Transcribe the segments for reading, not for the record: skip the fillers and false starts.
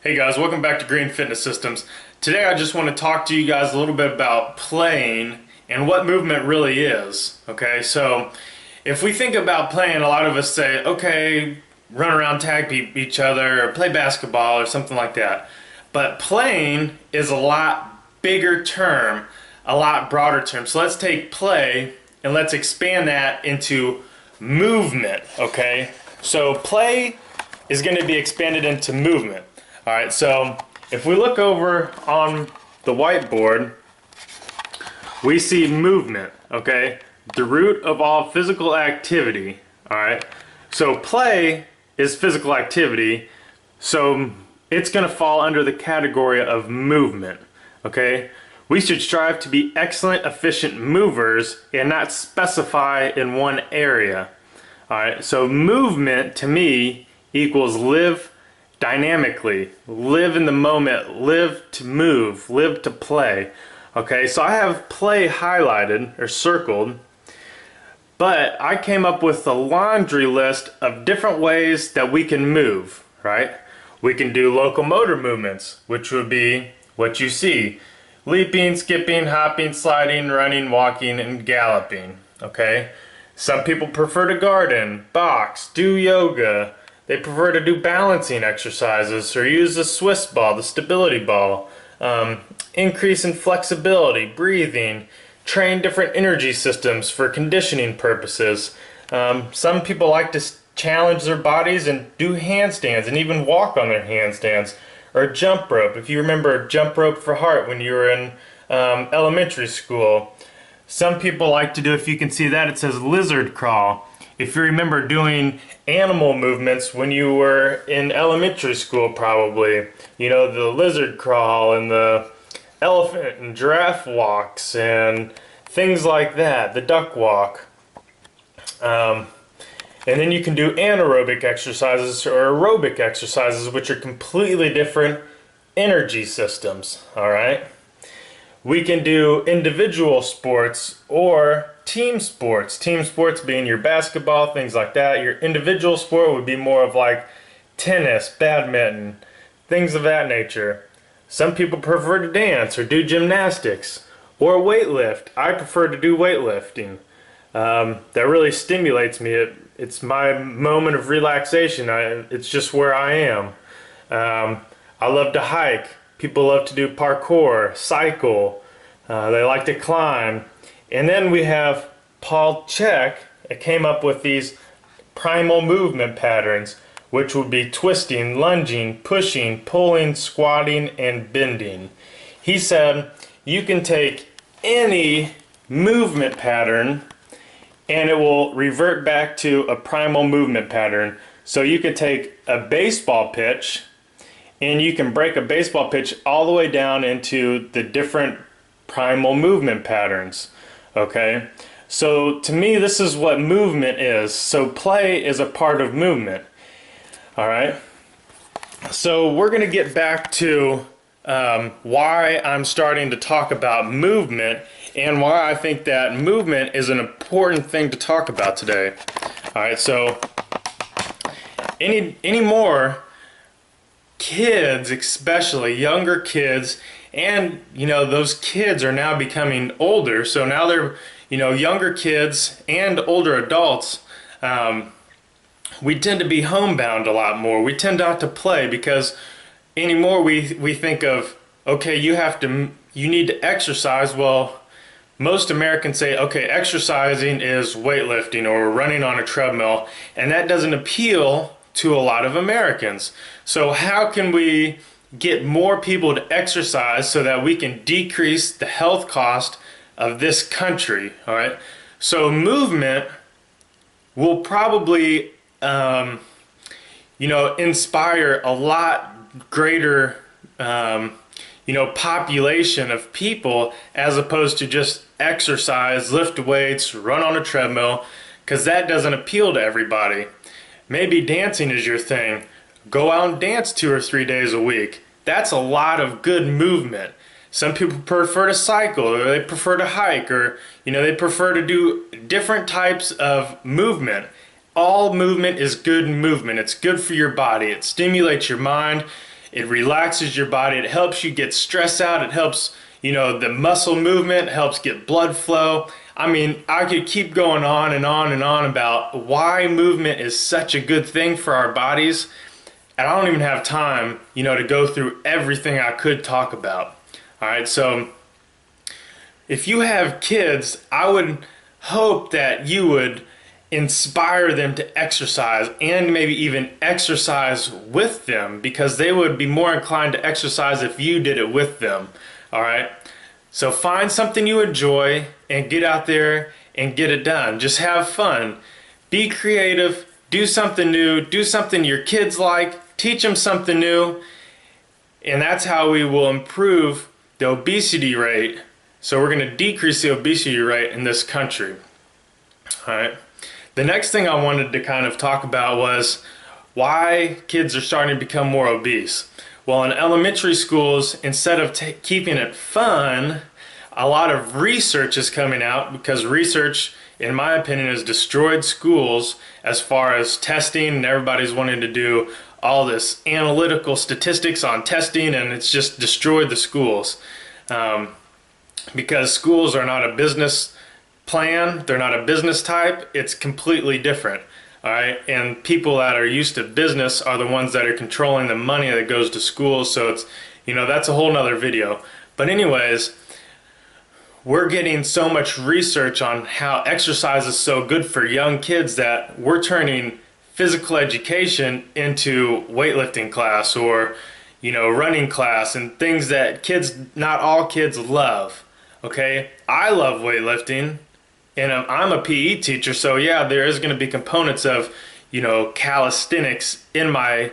Hey guys, welcome back to Green Fitness Systems. Today I just want to talk to you guys a little bit about playing and what movement really is. Okay, so if we think about playing, a lot of us say, okay, run around, tag each other, or play basketball or something like that. But playing is a lot bigger term, a lot broader term. So let's take play and let's expand that into movement, okay? So play is going to be expanded into movement. Alright, so if we look over on the whiteboard, we see movement, okay? The root of all physical activity, alright? So play is physical activity, so it's going to fall under the category of movement, okay? We should strive to be excellent, efficient movers and not specify in one area. Alright, so movement to me equals live dynamically, live in the moment, live to move, live to play. Okay, so I have play highlighted or circled, but I came up with a laundry list of different ways that we can move, right? We can do locomotor movements, which would be what you see: leaping, skipping, hopping, sliding, running, walking, and galloping. Okay, some people prefer to garden, box, do yoga. They prefer to do balancing exercises or use the Swiss ball, the stability ball. Increase in flexibility, breathing, train different energy systems for conditioning purposes. Some people like to challenge their bodies and do handstands and even walk on their handstands, or jump rope. If you remember jump rope for heart when you were in elementary school. Some people like to do, if you can see that, it says lizard crawl. If you remember doing animal movements when you were in elementary school, probably, you know, the lizard crawl and the elephant and giraffe walks and things like that, the duck walk. And then you can do anaerobic exercises or aerobic exercises, which are completely different energy systems, all right? We can do individual sports or team sports. Team sports being your basketball, things like that. Your individual sport would be more of like tennis, badminton, things of that nature. Some people prefer to dance or do gymnastics or weightlift. I prefer to do weightlifting. That really stimulates me. It's my moment of relaxation. It's just where I am. I love to hike. People love to do parkour, cycle. They like to climb. And then we have Paul Chek came up with these primal movement patterns, which would be twisting, lunging, pushing, pulling, squatting, and bending. He said you can take any movement pattern and it will revert back to a primal movement pattern. So you could take a baseball pitch and you can break a baseball pitch all the way down into the different primal movement patterns. Okay, so to me this is what movement is. So play is a part of movement. All right, so we're going to get back to why I'm starting to talk about movement and why I think that movement is an important thing to talk about today. All right, so any more kids, especially younger kids, and you know those kids are now becoming older, so now they're, you know, younger kids and older adults. We tend to be homebound a lot more. We tend not to play because anymore we think of, okay, you need to exercise. Well, most Americans say, okay, exercising is weightlifting or running on a treadmill, and that doesn't appeal to a lot of Americans. So how can we get more people to exercise so that we can decrease the health cost of this country? All right, so movement will probably you know, inspire a lot greater you know, population of people as opposed to just exercise, lift weights, run on a treadmill, because that doesn't appeal to everybody. Maybe dancing is your thing. Go out and dance 2 or 3 days a week. That's a lot of good movement. Some people prefer to cycle, or they prefer to hike, or you know, they prefer to do different types of movement. All movement is good movement. It's good for your body. It stimulates your mind. It relaxes your body. It helps you get stress out. It helps, the muscle movement, helps get blood flow. I mean, I could keep going on and on and on about why movement is such a good thing for our bodies. And I don't even have time, to go through everything I could talk about. All right, so if you have kids, I would hope that you would inspire them to exercise and maybe even exercise with them, because they would be more inclined to exercise if you did it with them. All right, so find something you enjoy and get out there and get it done. Just have fun, be creative, do something new, do something your kids like, teach them something new, and that's how we will improve the obesity rate. So we're going to decrease the obesity rate in this country. All right. The next thing I wanted to kind of talk about was why kids are starting to become more obese. Well, in elementary schools, instead of keeping it fun, a lot of research is coming out, because research, in my opinion, has destroyed schools as far as testing, and everybody's wanting to do all this analytical statistics on testing, and it's just destroyed the schools. Because schools are not a business plan, they're not a business type, it's completely different. All right, and people that are used to business are the ones that are controlling the money that goes to schools. So it's, that's a whole nother video. But anyways, we're getting so much research on how exercise is so good for young kids that we're turning physical education into weightlifting class, or running class, and things that not all kids love. Okay, I love weightlifting, and I'm a PE teacher, so yeah, there is going to be components of, calisthenics in my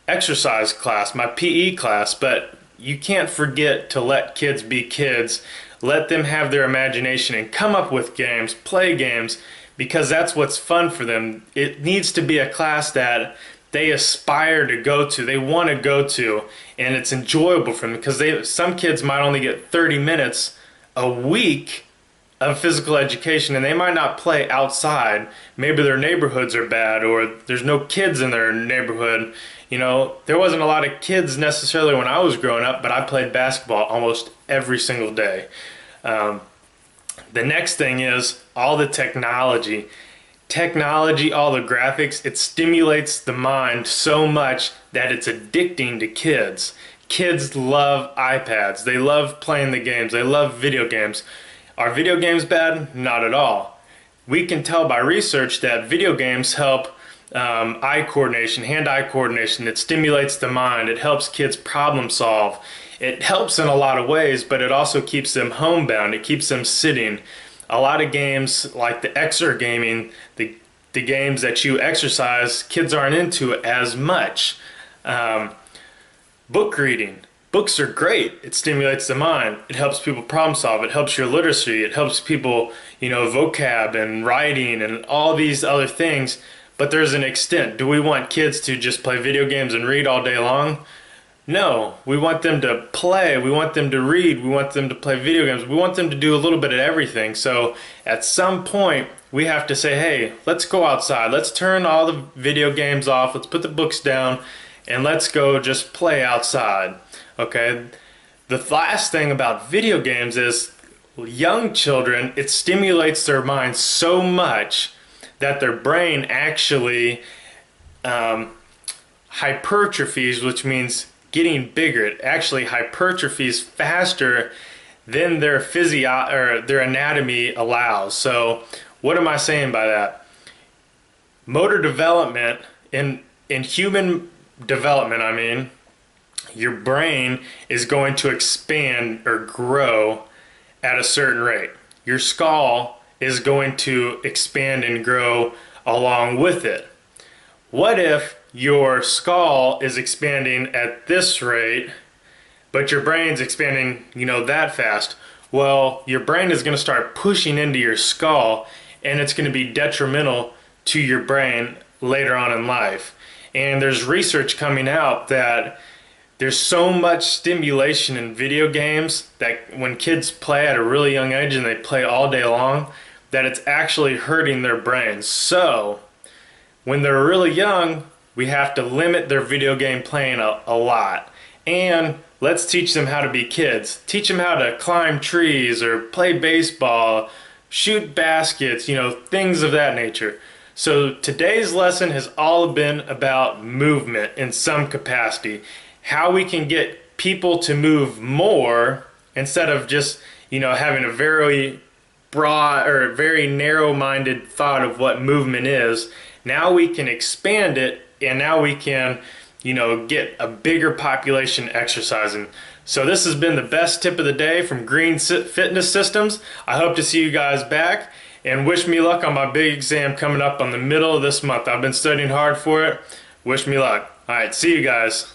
exercise class, my PE class, but you can't forget to let kids be kids. Let them have their imagination and come up with games, play games, because that's what's fun for them. It needs to be a class that they aspire to go to, they want to go to, and it's enjoyable for them, because some kids might only get 30 minutes a week of physical education, and they might not play outside. Maybe their neighborhoods are bad, or there's no kids in their neighborhood. There wasn't a lot of kids necessarily when I was growing up, but I played basketball almost every single day. The next thing is all the technology, all the graphics. It stimulates the mind so much that it's addicting to kids. Kids love iPads. They love playing the games. They love video games. Are video games bad? Not at all. We can tell by research that video games help eye coordination, hand-eye coordination. It stimulates the mind. It helps kids problem solve. It helps in a lot of ways, but it also keeps them homebound. It keeps them sitting. A lot of games like the exergaming, the games that you exercise, kids aren't into as much. Book reading. Books are great. It stimulates the mind. It helps people problem solve. It helps your literacy. It helps people, vocab and writing and all these other things. But there's an extent. Do we want kids to just play video games and read all day long? No. We want them to play. We want them to read. We want them to play video games. We want them to do a little bit of everything. So at some point, we have to say, hey, let's go outside. Let's turn all the video games off. Let's put the books down, and let's go just play outside. Okay? The last thing about video games is young children, it stimulates their mind so much that their brain actually hypertrophies, which means getting bigger. It actually hypertrophies faster than their their anatomy allows. So what am I saying by that? Motor development, in human development, I mean, your brain is going to expand or grow at a certain rate. Your skull is going to expand and grow along with it. What if your skull is expanding at this rate, but your brain's expanding, that fast? Well, your brain is going to start pushing into your skull, and it's going to be detrimental to your brain later on in life. And there's research coming out that there's so much stimulation in video games that when kids play at a really young age and they play all day long, that it's actually hurting their brains. So when they're really young, we have to limit their video game playing a lot. and let's teach them how to be kids. Teach them how to climb trees or play baseball, shoot baskets, you know, things of that nature. So today's lesson has all been about movement in some capacity. How we can get people to move more instead of just, you know, having a very broad or very narrow-minded thought of what movement is. Now we can expand it, and now we can, you know, get a bigger population exercising. So this has been the best tip of the day from Green Fitness Systems. I hope to see you guys back, and wish me luck on my big exam coming up on the middle of this month. I've been studying hard for it. Wish me luck. All right, see you guys.